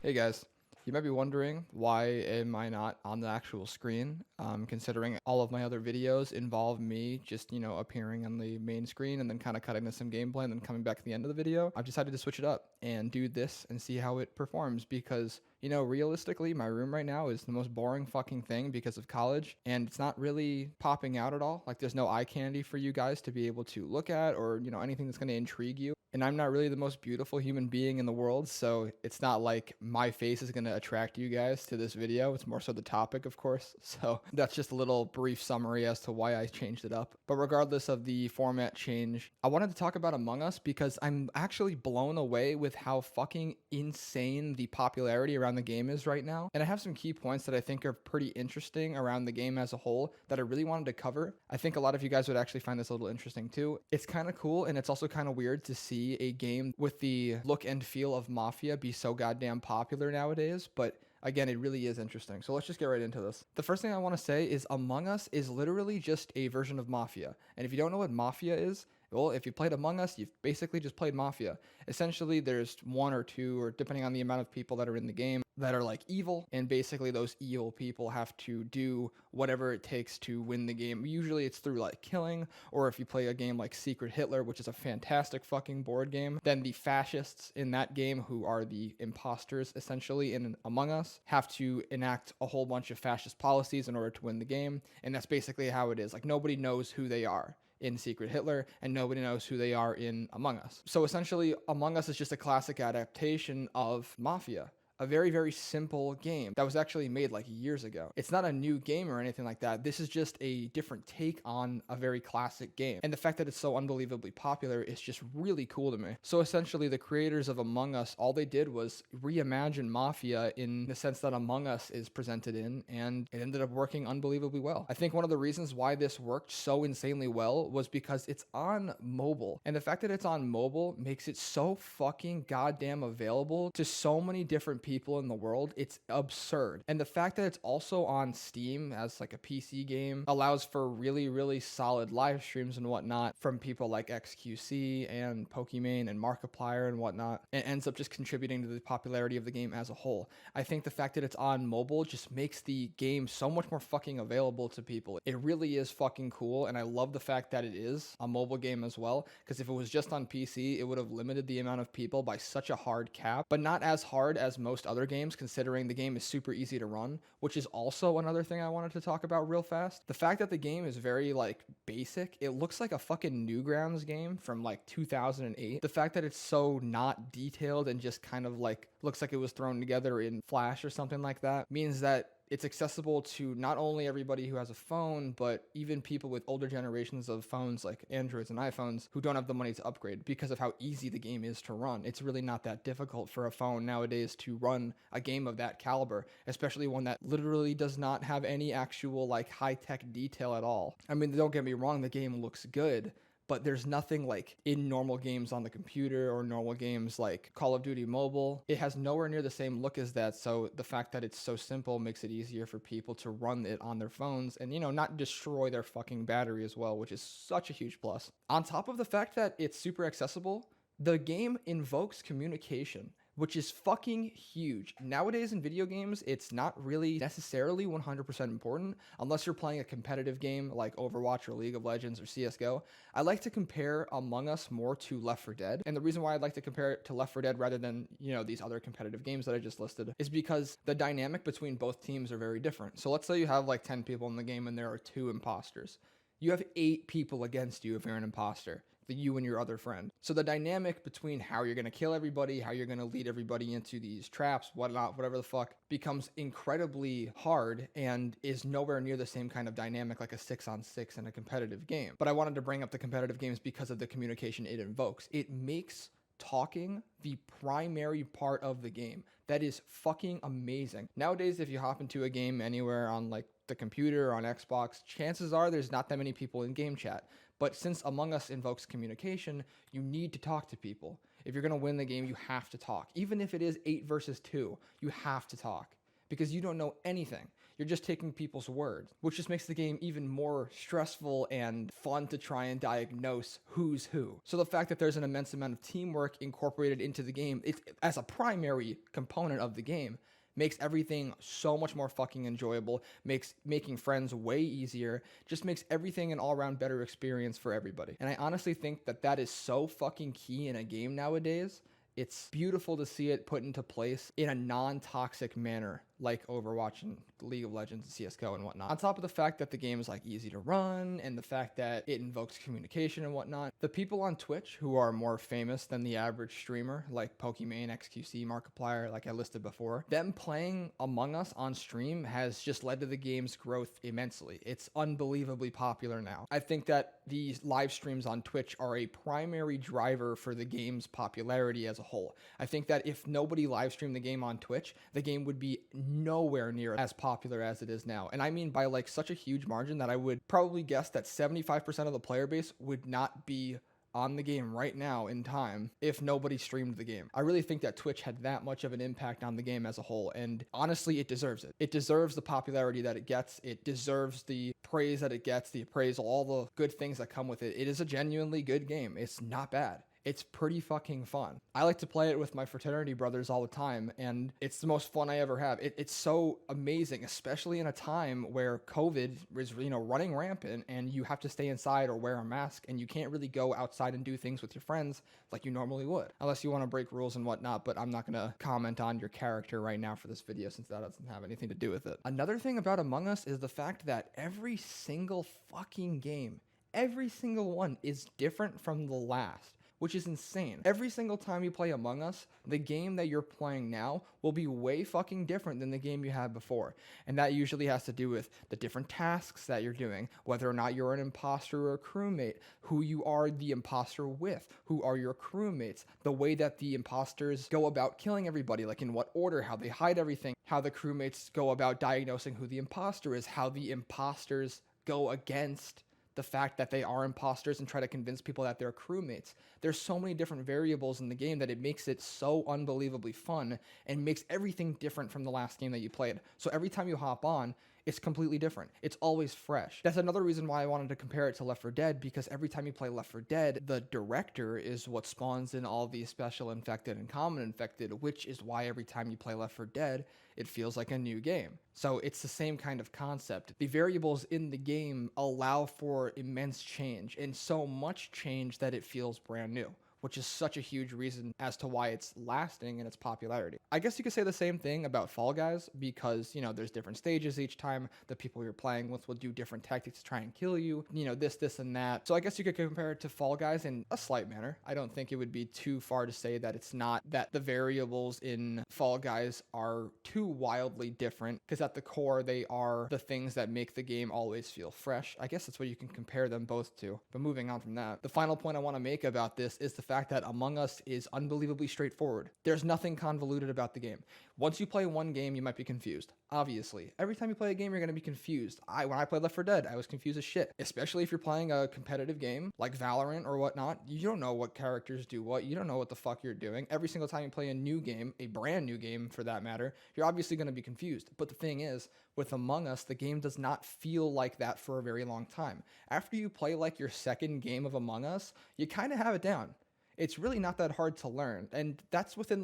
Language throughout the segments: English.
Hey guys, you might be wondering why am I not on the actual screen, considering all of my other videos involve me just, appearing on the main screen and then kind of cutting to some gameplay and then coming back at the end of the video. I've decided to switch it up and do this and see how it performs because, realistically, my room right now is the most boring fucking thing because of college and it's not really popping out at all. Like there's no eye candy for you guys to be able to look at or, anything that's going to intrigue you. And I'm not really the most beautiful human being in the world, so it's not like my face is going to attract you guys to this video. It's more so the topic, of course. So that's just a little brief summary as to why I changed it up. But regardless of the format change, I wanted to talk about Among Us because I'm actually blown away with how fucking insane the popularity around the game is right now. And I have some key points that I think are pretty interesting around the game as a whole that I really wanted to cover. I think a lot of you guys would actually find this a little interesting too. It's kind of cool and it's also kind of weird to see a game with the look and feel of Mafia be so goddamn popular nowadays, but again, it really is interesting. So let's just get right into this. The first thing I want to say is Among Us is literally just a version of Mafia. And if you don't know what Mafia is, well, if you played Among Us, you've basically just played Mafia. Essentially, there's one or two, or depending on the amount of people that are in the game, that are like evil, and basically those evil people have to do whatever it takes to win the game. Usually it's through like killing, or if you play a game like Secret Hitler, which is a fantastic fucking board game, then the fascists in that game, who are the imposters essentially in Among Us, have to enact a whole bunch of fascist policies in order to win the game, and that's basically how it is. Like nobody knows who they are in Secret Hitler, and nobody knows who they are in Among Us. So essentially, Among Us is just a classic adaptation of Mafia. A very, very simple game that was actually made like years ago. It's not a new game or anything like that. This is just a different take on a very classic game. And the fact that it's so unbelievably popular is just really cool to me. So essentially, the creators of Among Us, all they did was reimagine Mafia in the sense that Among Us is presented in, and it ended up working unbelievably well. I think one of the reasons why this worked so insanely well was because it's on mobile. And the fact that it's on mobile makes it so fucking goddamn available to so many different people in the world. It's absurd. And the fact that it's also on Steam as like a PC game allows for really, really solid live streams and whatnot from people like XQC and Pokimane and Markiplier and whatnot. It ends up just contributing to the popularity of the game as a whole. I think the fact that it's on mobile just makes the game so much more fucking available to people. It really is fucking cool, and I love the fact that it is a mobile game as well, because if it was just on PC, it would have limited the amount of people by such a hard cap, but not as hard as most other games, considering the game is super easy to run, which is also another thing I wanted to talk about real fast. The fact that the game is very like basic, it looks like a fucking Newgrounds game from like 2008. The fact that it's so not detailed and just kind of like looks like it was thrown together in Flash or something like that means that it's accessible to not only everybody who has a phone, but even people with older generations of phones like Androids and iPhones who don't have the money to upgrade because of how easy the game is to run. It's really not that difficult for a phone nowadays to run a game of that caliber, especially one that literally does not have any actual like high-tech detail at all. I mean, don't get me wrong, the game looks good, but there's nothing like in normal games on the computer or normal games like Call of Duty Mobile. It has nowhere near the same look as that, so the fact that it's so simple makes it easier for people to run it on their phones and, not destroy their fucking battery as well, which is such a huge plus. On top of the fact that it's super accessible, the game invokes communication, which is fucking huge. Nowadays in video games, it's not really necessarily 100% important unless you're playing a competitive game like Overwatch or League of Legends or CSGO. I like to compare Among Us more to Left 4 Dead. And the reason why I'd like to compare it to Left 4 Dead rather than, these other competitive games that I just listed is because the dynamic between both teams are very different. So let's say you have like 10 people in the game and there are 2 imposters. You have 8 people against you if you're an imposter, you and your other friend. So the dynamic between how you're going to kill everybody, how you're going to lead everybody into these traps, whatnot, whatever the fuck, becomes incredibly hard and is nowhere near the same kind of dynamic like a 6-on-6 in a competitive game. But I wanted to bring up the competitive games because of the communication it invokes. It makes talking the primary part of the game. That is fucking amazing. Nowadays, if you hop into a game anywhere on like the computer or on Xbox, chances are there's not that many people in game chat. But since Among Us invokes communication, you need to talk to people. If you're going to win the game, you have to talk. Even if it is 8 versus 2, you have to talk. because you don't know anything. You're just taking people's words, which just makes the game even more stressful and fun to try and diagnose who's who. So the fact that there's an immense amount of teamwork incorporated into the game, it's as a primary component of the game, makes everything so much more fucking enjoyable, makes making friends way easier, just makes everything an all-around better experience for everybody. And I honestly think that that is so fucking key in a game nowadays. It's beautiful to see it put into place in a non-toxic manner, like Overwatch and League of Legends and CSGO and whatnot. On top of the fact that the game is like easy to run and the fact that it invokes communication and whatnot, the people on Twitch who are more famous than the average streamer, like Pokimane, XQC, Markiplier, like I listed before, them playing Among Us on stream has just led to the game's growth immensely. It's unbelievably popular now. I think that these live streams on Twitch are a primary driver for the game's popularity as a whole. I think that if nobody live streamed the game on Twitch, the game would be nowhere near as popular as it is now. And I mean by like such a huge margin that I would probably guess that 75% of the player base would not be on the game right now in time if nobody streamed the game. I really think that Twitch had that much of an impact on the game as a whole, and honestly, it deserves it. It deserves the popularity that it gets. It deserves the praise that it gets, the appraisal, all the good things that come with it. It is a genuinely good game. It's not bad. It's pretty fucking fun. I like to play it with my fraternity brothers all the time, and it's the most fun I ever have. It's so amazing, especially in a time where COVID is, running rampant, and you have to stay inside or wear a mask, and you can't really go outside and do things with your friends like you normally would, unless you want to break rules and whatnot, but I'm not going to comment on your character right now for this video since that doesn't have anything to do with it. Another thing about Among Us is the fact that every single fucking game, every single one is different from the last, which is insane. Every single time you play Among Us, the game that you're playing now will be way fucking different than the game you had before. And that usually has to do with the different tasks that you're doing, whether or not you're an imposter or a crewmate, who you are the imposter with, who are your crewmates, the way that the imposters go about killing everybody, like in what order, how they hide everything, how the crewmates go about diagnosing who the imposter is, how the imposters go against the fact that they are imposters and try to convince people that they're crewmates. There's so many different variables in the game that it makes it so unbelievably fun and makes everything different from the last game that you played. So every time you hop on, it's completely different. It's always fresh. That's another reason why I wanted to compare it to Left 4 Dead, because every time you play Left 4 Dead, the director is what spawns in all the special infected and common infected, which is why every time you play Left 4 Dead, it feels like a new game. So it's the same kind of concept. The variables in the game allow for immense change, and so much change that it feels brand new, which is such a huge reason as to why it's lasting in its popularity. I guess you could say the same thing about Fall Guys, because, there's different stages each time. The people you're playing with will do different tactics to try and kill you, this, and that. So I guess you could compare it to Fall Guys in a slight manner. I don't think it would be too far to say that it's not, that the variables in Fall Guys are too wildly different, because at the core, they are the things that make the game always feel fresh. I guess that's what you can compare them both to. But moving on from that, the final point I want to make about this is the fact that Among Us is unbelievably straightforward. There's nothing convoluted about the game. Once you play one game, you might be confused. Obviously. Every time you play a game, you're going to be confused. When I played Left 4 Dead, I was confused as shit. Especially if you're playing a competitive game like Valorant or whatnot. You don't know what characters do what. You don't know what the fuck you're doing. Every single time you play a new game, a brand new game for that matter, you're obviously going to be confused. But the thing is, with Among Us, the game does not feel like that for a very long time. After you play like your second game of Among Us, you kind of have it down. It's really not that hard to learn. And that's within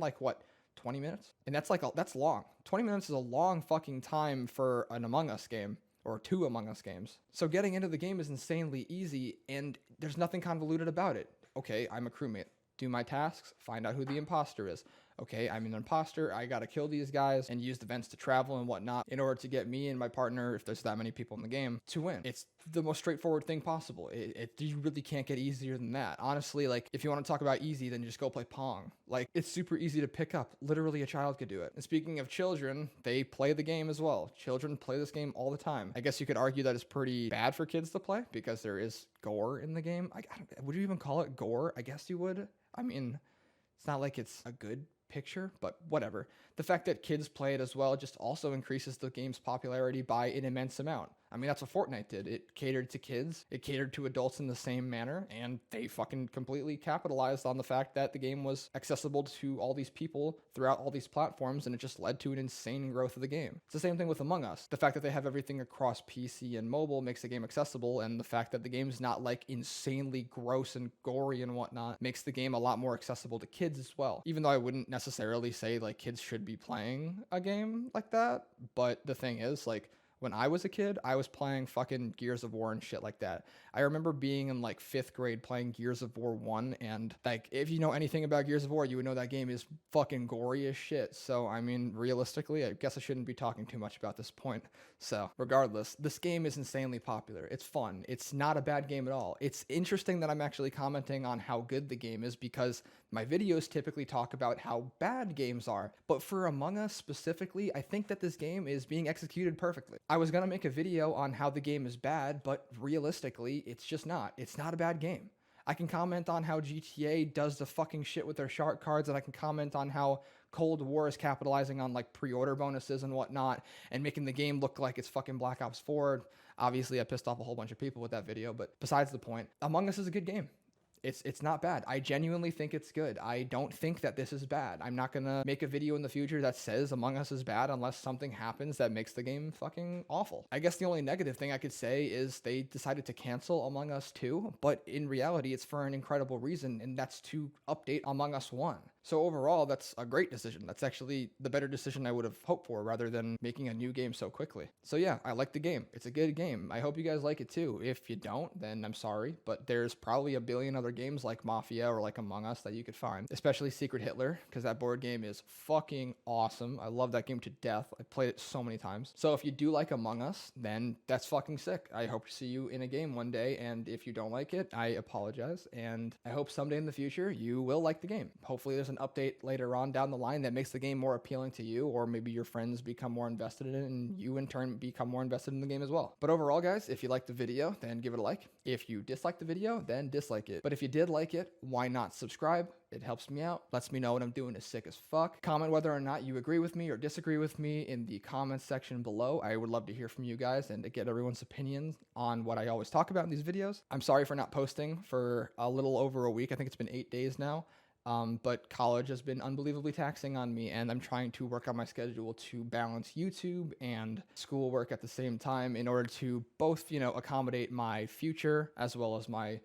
20 minutes? And that's long. 20 minutes is a long fucking time for an Among Us game, or two Among Us games. So getting into the game is insanely easy, and there's nothing convoluted about it. Okay, I'm a crewmate. Do my tasks, find out who the imposter is. Okay, I'm an imposter, I gotta kill these guys and use the vents to travel and whatnot in order to get me and my partner, if there's that many people in the game, to win. It's the most straightforward thing possible. You really can't get easier than that. Honestly, if you want to talk about easy, then just go play Pong. It's super easy to pick up. Literally, a child could do it. And speaking of children, they play the game as well. Children play this game all the time. I guess you could argue that it's pretty bad for kids to play because there is gore in the game. Would you even call it gore? I guess you would. I mean, it's not like it's a good picture, but whatever. The fact that kids play it as well just also increases the game's popularity by an immense amount. I mean, that's what Fortnite did. It catered to kids, it catered to adults in the same manner, and they fucking completely capitalized on the fact that the game was accessible to all these people throughout all these platforms, and it just led to an insane growth of the game. It's the same thing with Among Us. The fact that they have everything across PC and mobile makes the game accessible, and the fact that the game's not like insanely gross and gory and whatnot makes the game a lot more accessible to kids as well. Even though I wouldn't necessarily say like kids should be playing a game like that, but the thing is, like, when I was a kid, I was playing fucking Gears of War and shit like that. I remember being in like 5th grade playing Gears of War 1, and like, if you know anything about Gears of War, you would know that game is fucking gory as shit. So, I mean, realistically, I guess I shouldn't be talking too much about this point. So, regardless, this game is insanely popular. It's fun. It's not a bad game at all. It's interesting that I'm actually commenting on how good the game is, because my videos typically talk about how bad games are. But for Among Us specifically, I think that this game is being executed perfectly. I was gonna make a video on how the game is bad, but realistically, it's just not. It's not a bad game. I can comment on how GTA does the fucking shit with their shark cards, and I can comment on how Cold War is capitalizing on like pre-order bonuses and whatnot, and making the game look like it's fucking Black Ops 4. Obviously, I pissed off a whole bunch of people with that video, but besides the point, Among Us is a good game. It's not bad. I genuinely think it's good. I don't think that this is bad. I'm not gonna make a video in the future that says Among Us is bad unless something happens that makes the game fucking awful. I guess the only negative thing I could say is they decided to cancel Among Us 2, but in reality, it's for an incredible reason, and that's to update Among Us 1. So overall, that's a great decision. That's actually the better decision I would have hoped for, rather than making a new game so quickly. So yeah, I like the game. It's a good game. I hope you guys like it too. If you don't, then I'm sorry, but there's probably a billion other games like Mafia or like Among Us that you could find, especially Secret Hitler, because that board game is fucking awesome. I love that game to death. I played it so many times. So if you do like Among Us, then that's fucking sick. I hope to see you in a game one day, and if you don't like it, I apologize, and I hope someday in the future you will like the game. Hopefully there's an update later on down the line that makes the game more appealing to you, or maybe your friends become more invested in it, and you in turn become more invested in the game as well. But overall, guys, if you liked the video, then give it a like. If you disliked the video, then dislike it. But if you did like it, why not subscribe? It helps me out, lets me know what I'm doing is sick as fuck. Comment whether or not you agree with me or disagree with me in the comments section below. I would love to hear from you guys and to get everyone's opinions on what I always talk about in these videos. I'm sorry for not posting for a little over a week. I think it's been 8 days now. But college has been unbelievably taxing on me, and I'm trying to work on my schedule to balance YouTube and schoolwork at the same time in order to both, you know, accommodate my future as well as my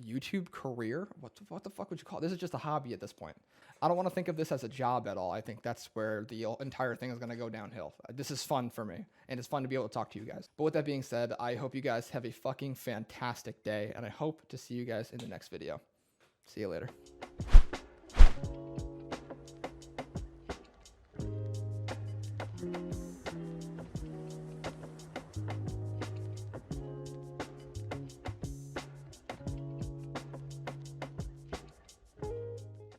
YouTube career. What the fuck would you call it? This is just a hobby at this point. I don't want to think of this as a job at all. I think that's where the entire thing is going to go downhill. This is fun for me, and it's fun to be able to talk to you guys. But with that being said, I hope you guys have a fucking fantastic day, and I hope to see you guys in the next video. See you later.